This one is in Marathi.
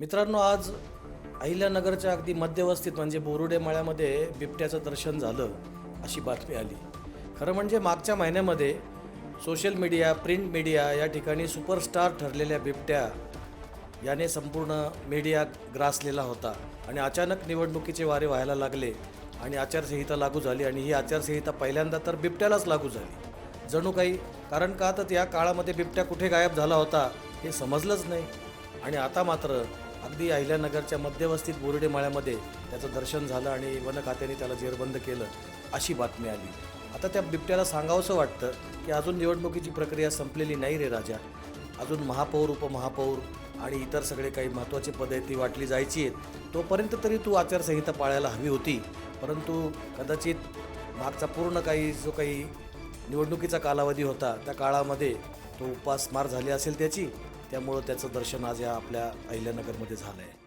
मित्रांनो, आज अहिल्यानगरच्या अगदी मध्यवस्तीत म्हणजे बोरुडे माळ्यामध्ये बिबट्याचं दर्शन झालं अशी बातमी आली. खरं म्हणजे मागच्या महिन्यामध्ये सोशल मीडिया, प्रिंट मीडिया या ठिकाणी सुपरस्टार ठरलेल्या बिबट्या याने संपूर्ण मीडिया ग्रासलेला होता आणि अचानक निवडणुकीचे वारे व्हायला लागले आणि आचारसंहिता लागू झाली आणि ही आचारसंहिता पहिल्यांदा तर बिबट्यालाच लागू झाली. जणू काही कारण का तर या काळामध्ये बिबट्या कुठे गायब झाला होता हे समजलंच नाही आणि आता मात्र अगदी अहिल्यानगरच्या मध्यवस्तीत बोरुडे माळ्यामध्ये त्याचं दर्शन झालं आणि वन खात्याने त्याला जेरबंद केलं अशी बातमी आली. आता त्या बिबट्याला सांगावंसं वाटतं की अजून निवडणुकीची प्रक्रिया संपलेली नाही रे राजा. अजून महापौर, उपमहापौर आणि इतर सगळे काही महत्त्वाची पदे ती वाटली जायची आहेत. तोपर्यंत तरी तू आचारसंहिता पाळायला हवी होती, परंतु कदाचित मागचा पूर्ण जो काही निवडणुकीचा कालावधी होता त्या काळामध्ये तो उपासमार झाली असेल त्यामुळं त्याचं दर्शन आज या आपल्या अहिल्यानगरमध्ये झालं आहे.